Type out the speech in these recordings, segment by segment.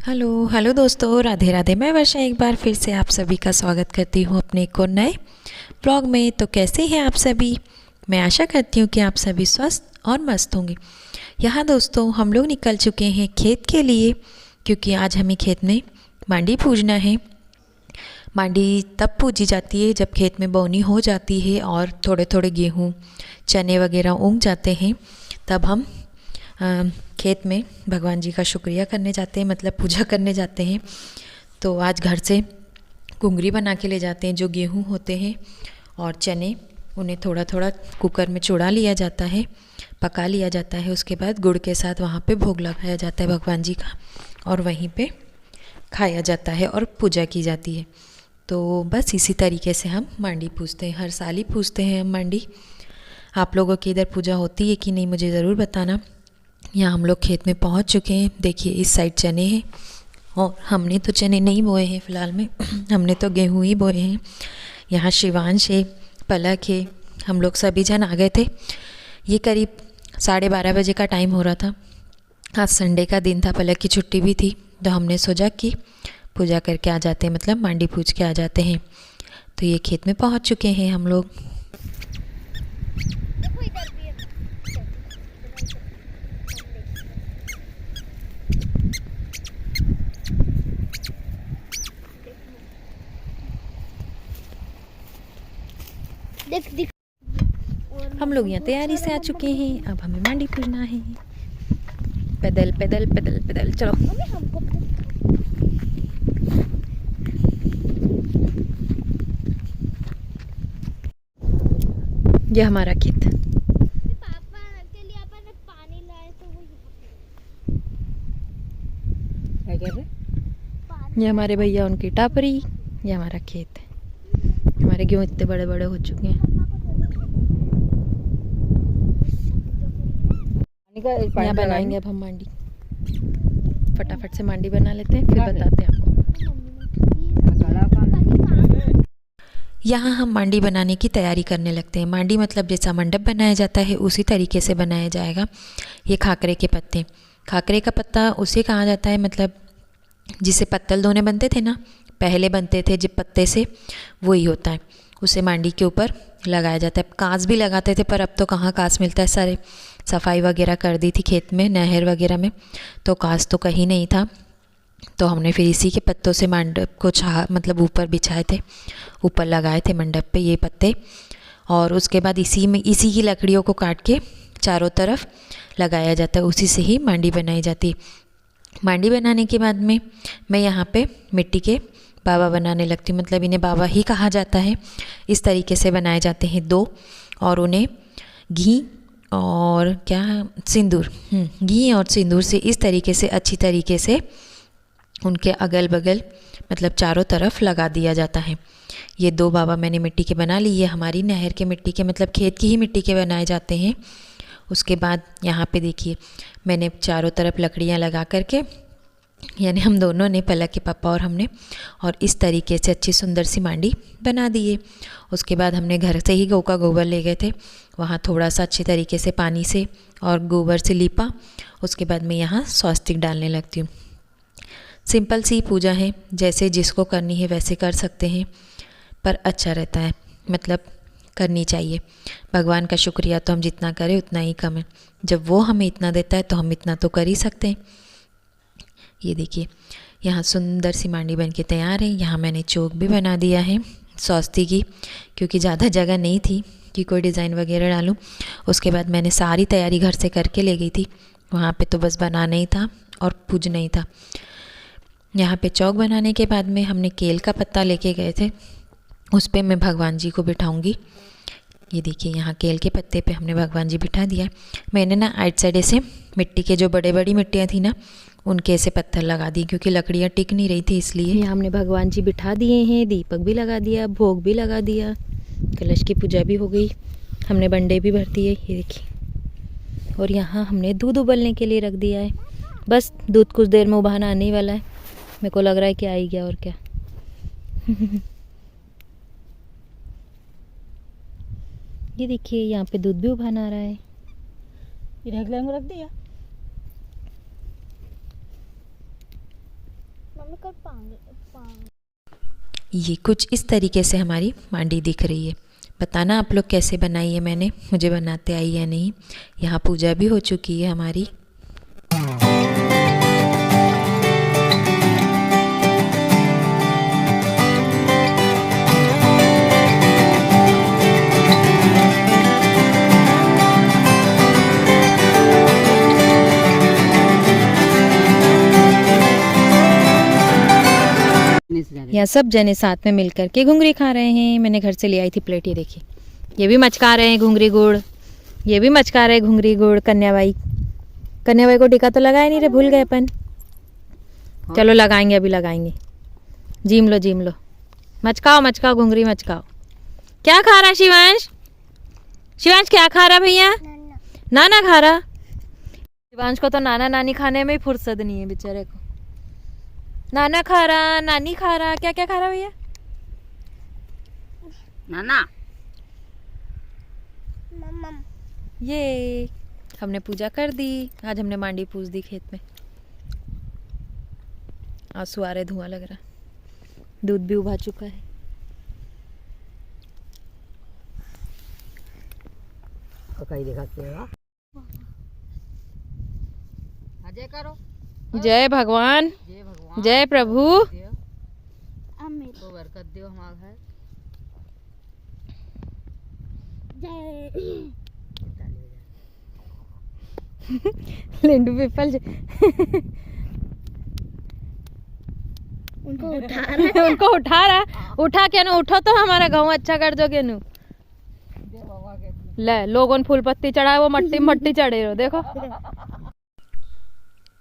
Hello hello दोस्तों, राधे राधे। मैं वर्षा एक बार फिर से आप सभी का स्वागत करती हूँ अपने एक और नए ब्लॉग में। तो कैसे हैं आप सभी? मैं आशा करती हूँ कि आप सभी स्वस्थ और मस्त होंगे। यहाँ दोस्तों हम लोग निकल चुके हैं खेत के लिए, क्योंकि आज हमें खेत में मांडी पूजना है। मांडी तब पूजी जाती है जब खेत में बोनी हो जाती है और थोड़े थोड़े गेहूँ चने वगैरह उग जाते हैं, तब हम खेत में भगवान जी का शुक्रिया करने जाते हैं, मतलब पूजा करने जाते हैं। तो आज घर से कुंगरी बना के ले जाते हैं, जो गेहूँ होते हैं और चने, उन्हें थोड़ा थोड़ा कुकर में चुड़ा लिया जाता है, पका लिया जाता है। उसके बाद गुड़ के साथ वहाँ पे भोग लगाया जाता है भगवान जी का, और वहीं पे खाया जाता है और पूजा की जाती है। तो बस इसी तरीके से हम मांडी पूजते हैं, हर साल ही पूजते हैं हम मांडी। आप लोगों की इधर पूजा होती है कि नहीं, मुझे ज़रूर बताना। यहाँ हम लोग खेत में पहुँच चुके हैं। देखिए इस साइड चने हैं, और हमने तो चने नहीं बोए हैं फ़िलहाल में हमने तो गेहूँ ही बोए हैं। यहाँ शिवांश है, पलक है, हम लोग सभी जन आ गए थे। ये करीब 12:30 बजे का टाइम हो रहा था। आज संडे का दिन था, पलक की छुट्टी भी थी, तो हमने सोचा कि पूजा करके आ जाते हैं, मतलब मांडी पूज के आ जाते हैं। तो ये खेत में पहुँच चुके हैं हम लोग। देख हम लोग यहाँ तैयारी से आ चुके हैं, अब हमें मांडी पूजना है। पैदल पैदल पैदल पैदल चलो। ये हमारा खेत। पापा के लिए अपन पानी लाए तो वो क्या कह रहे? ये हमारे भैया उनकी टापरी, ये हमारा खेत है। हमारे गेहूँ इतने बड़े बड़े हो चुके हैं। यहाँ बनाएंगे अब हम मांडी। फटाफट से मांडी बना लेते हैं, फिर बताते हैं आपको। यहाँ हम मांडी बनाने की तैयारी करने लगते हैं। मांडी मतलब जैसा मंडप बनाया जाता है उसी तरीके से बनाया जाएगा। ये खाकरे के पत्ते, खाकरे का पत्ता उसे कहा जाता है, मतलब जिसे पत्तल दोने बनते थे ना, पहले बनते थे जब पत्ते से, वही होता है। उसे मांडी के ऊपर लगाया जाता है। कांस भी लगाते थे, पर अब तो कहाँ कांस मिलता है, सारे सफाई वगैरह कर दी थी खेत में, नहर वगैरह में, तो कांस तो कहीं नहीं था। तो हमने फिर इसी के पत्तों से मंडप को मतलब ऊपर बिछाए थे, ऊपर लगाए थे मंडप पे ये पत्ते। और उसके बाद इसी की लकड़ियों को काट के चारों तरफ लगाया जाता है, उसी से ही मांडी बनाई जाती है। मांडी बनाने के बाद में मैं यहाँ पे मिट्टी के बाबा बनाने लगती हूँ, मतलब इन्हें बाबा ही कहा जाता है। इस तरीके से बनाए जाते हैं दो, और उन्हें घी और सिंदूर, घी और सिंदूर से इस तरीके से अच्छी तरीके से उनके अगल बगल, मतलब चारों तरफ लगा दिया जाता है। ये दो बाबा मैंने मिट्टी के बना ली। ये हमारी नहर के मिट्टी के, मतलब खेत की ही मिट्टी के बनाए जाते हैं। उसके बाद यहाँ पे देखिए मैंने चारों तरफ लकड़ियाँ लगा करके, यानी हम दोनों ने, पलक के पापा और हमने, और इस तरीके से अच्छी सुंदर सी मांडी बना दी है। उसके बाद हमने घर से ही गौ का गोबर ले गए थे, वहाँ थोड़ा सा अच्छे तरीके से पानी से और गोबर से लीपा। उसके बाद मैं यहाँ स्वास्तिक डालने लगती हूँ। सिंपल सी पूजा है, जैसे जिसको करनी है वैसे कर सकते हैं, पर अच्छा रहता है, मतलब करनी चाहिए। भगवान का शुक्रिया तो हम जितना करें उतना ही कम है। जब वो हमें इतना देता है तो हम इतना तो कर ही सकते हैं। ये देखिए यहाँ सुंदर सी मांडी बन के तैयार है। यहाँ मैंने चौक भी बना दिया है स्वस्ति की, क्योंकि ज़्यादा जगह नहीं थी कि कोई डिज़ाइन वगैरह डालूँ। उसके बाद मैंने सारी तैयारी घर से करके ले गई थी, वहाँ पे तो बस बनाना ही था और पूजना ही था। यहाँ पे चौक बनाने के बाद में हमने केल का पत्ता लेके गए थे, उस पर मैं भगवान जी को बिठाऊंगी। ये देखिए यहाँ केल के पत्ते पे हमने भगवान जी बिठा दिया है। मैंने ना आइट साइड ऐसे मिट्टी के जो बड़ी बड़ी मिट्टियाँ थी ना, उनके ऐसे पत्थर लगा दी, क्योंकि लकड़ियाँ टिक नहीं रही थी, इसलिए। यहाँ हमने भगवान जी बिठा दिए हैं, दीपक भी लगा दिया, भोग भी लगा दिया, कलश की पूजा भी हो गई, हमने बंडे भी भर दिए, ये देखिए। और यहाँ हमने दूध उबलने के लिए रख दिया है। बस दूध कुछ देर में उबालना आने वाला है, मेरे को लग रहा है कि आ ही गया, और क्या। ये देखिए यहाँ पे दूध भी उबाल आ रहा है। रख दिया। मम्मी कल पानी ये कुछ इस तरीके से हमारी मांडी दिख रही है। बताना आप लोग कैसे बनाई है मैंने, मुझे बनाते आई या नहीं। यहाँ पूजा भी हो चुकी है हमारी। यहाँ सब जने साथ में मिलकर के घुंगरी खा रहे हैं। मैंने घर से ले आई थी प्लेट, ये देखिए। ये भी मचका रहे हैं घुंगरी गुड़, ये भी मचका रहे हैं घुंगरी गुड़। कन्याबाई को टीका तो लगाया नहीं रे, भूल गए अपन। चलो लगाएंगे, अभी लगाएंगे। जीम लो, मचकाओ घुंगरी मचकाओ। क्या खा रहा शिवांश? क्या खा रहा भैया? नाना खा रहा। शिवांश को तो नाना नानी खाने में ही फुर्सत नहीं है बेचारे को। नाना खा रहा, नानी खा रहा, क्या क्या खा रहा भैया? नाना मम्मा ये हमने पूजा कर दी। आज हमने मांडी पूज दी खेत में। आंसू आ रहे, धुआं लग रहा। दूध भी उबा चुका है। अजय करो। जय भगवान, जय प्रभु। अम्मी तो बरकत दियो हमारा घर। जय लेंडू पीपल उनको उठा रहा उनको उठा रहा। उठा के नु उठो तो हमारा गाँव अच्छा कर दोगे नु। ले लोगों ने फूल पत्ती चढ़ाए, वो मट्टी चढ़े रहो, देखो।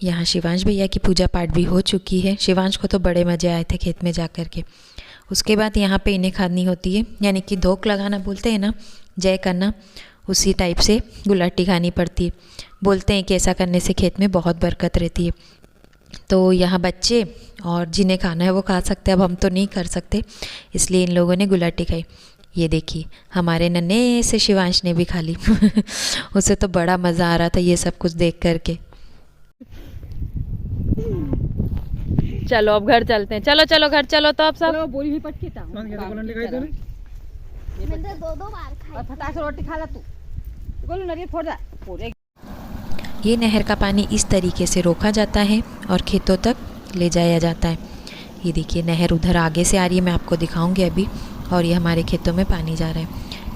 यहाँ शिवांश भैया की पूजा पाठ भी हो चुकी है। शिवांश को तो बड़े मज़े आए थे खेत में जा कर के। उसके बाद यहाँ पे इन्हें खानी होती है, यानी कि धोक लगाना बोलते हैं ना, जय करना। उसी टाइप से गुलाटी खानी पड़ती है। बोलते हैं कि ऐसा करने से खेत में बहुत बरकत रहती है। तो यहाँ बच्चे और जिन्हें खाना है वो खा सकते हैं। अब हम तो नहीं कर सकते, इसलिए इन लोगों ने गुलाटी खाई। ये देखिए हमारे नन्हे से शिवांश ने भी खा ली। उसे तो बड़ा मज़ा आ रहा था ये सब कुछ देख करके। चलो अब घर चलते हैं। चलो घर चलो तो अब सब। बोरी भी पटकी था। मैंने 2 बार खाई। फटाक से रोटी खा ला तू। बोलो नरियल फोड़ दा। ये नहर का पानी इस तरीके से रोका जाता है और खेतों तक ले जाया जाता है। ये देखिए नहर उधर आगे से आ रही है, मैं आपको दिखाऊंगी अभी। और ये हमारे खेतों में पानी जा रहा है।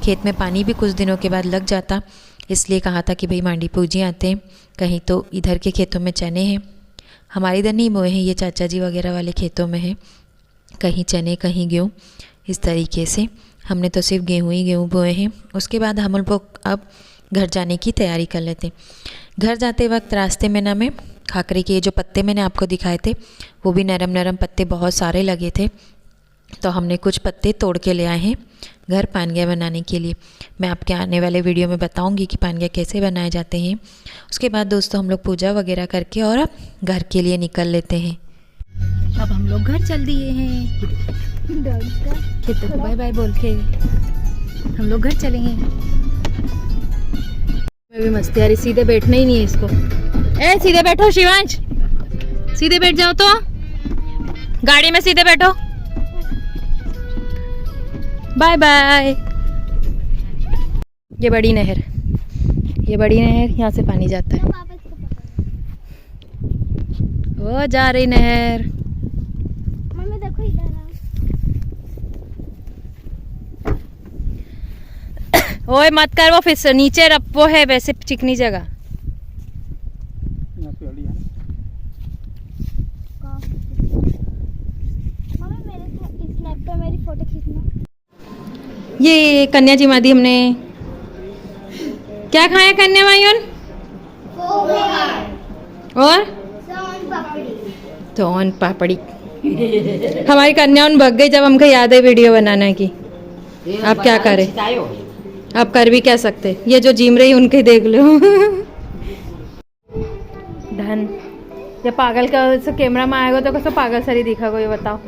खेत में पानी भी कुछ दिनों के बाद लग जाता, इसलिए कहा था कि भाई मांडी पूजी आते हैं। कहीं तो इधर के खेतों में चने हैं, हमारे इधर नहीं बोए हैं, ये चाचा जी वगैरह वाले खेतों में है। कहीं चने कहीं गेहूँ, इस तरीके से। हमने तो सिर्फ गेहूँ बोए हैं। उसके बाद हम लोग अब घर जाने की तैयारी कर लेते हैं। घर जाते वक्त रास्ते में ना मैं खाकरे के जो पत्ते मैंने आपको दिखाए थे, वो भी नरम नरम पत्ते बहुत सारे लगे थे, तो हमने कुछ पत्ते तोड़ के ले आए हैं घर पानगिया बनाने के लिए। मैं आपके आने वाले वीडियो में बताऊंगी कि पानगिया कैसे बनाए जाते हैं। उसके बाद दोस्तों हम लोग पूजा वगैरह करके और अब घर के लिए निकल लेते हैं। अब हम लोग घर चल दिए हैं। खेतों को बाय बाय बोल के हम लोग घर चलेंगे। मैं भी मस्ती आ रही, सीधे बैठना ही नहीं है इसको। ए सीधे बैठो शिवांश, सीधे बैठ जाओ तो, गाड़ी में सीधे बैठो। Bye bye. ये बड़ी नहर, यहाँ से पानी जाता है। वो जा रही नहर। मम्मी देखो इधर आओ। ओए मत कर, वो फिर नीचे वो है वैसे चिकनी जगह। मम्मी मेरे स्नैप पे मेरी फोटो खींचना। ये कन्या जी मादी हमने क्या खाया कन्या मायून? और सोन पापड़ी। हमारी कन्या उन भग गई जब हमको याद है वीडियो बनाने की। आप क्या करें, आप कर भी क्या सकते। ये जो जिम रही उनके देख लो। धन ये पागल का कैमरा में आएगा तो कैसे पागल सरी दिखागो, ये बताओ।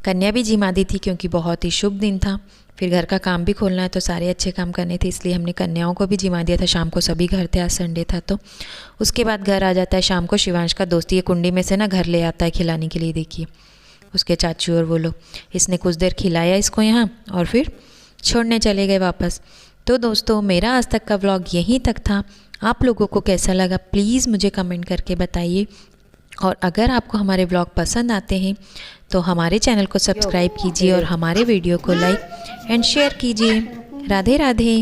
कन्या भी जिमा दी थी क्योंकि बहुत ही शुभ दिन था। फिर घर का काम भी खोलना है तो सारे अच्छे काम करने थे, इसलिए हमने कन्याओं को भी जिमा दिया था। शाम को सभी घर थे, आज संडे था। तो उसके बाद घर आ जाता है शाम को शिवांश का दोस्त, ये कुंडी में से ना घर ले आता है खिलाने के लिए। देखिए उसके चाचू और वो लोग, इसने कुछ देर खिलाया इसको यहाँ और फिर छोड़ने चले गए वापस। तो दोस्तों मेरा आज तक का व्लॉग यहीं तक था। आप लोगों को कैसा लगा प्लीज़ मुझे कमेंट करके बताइए। और अगर आपको हमारे व्लॉग पसंद आते हैं तो हमारे चैनल को सब्सक्राइब कीजिए और हमारे वीडियो को लाइक एंड शेयर कीजिए। राधे राधे।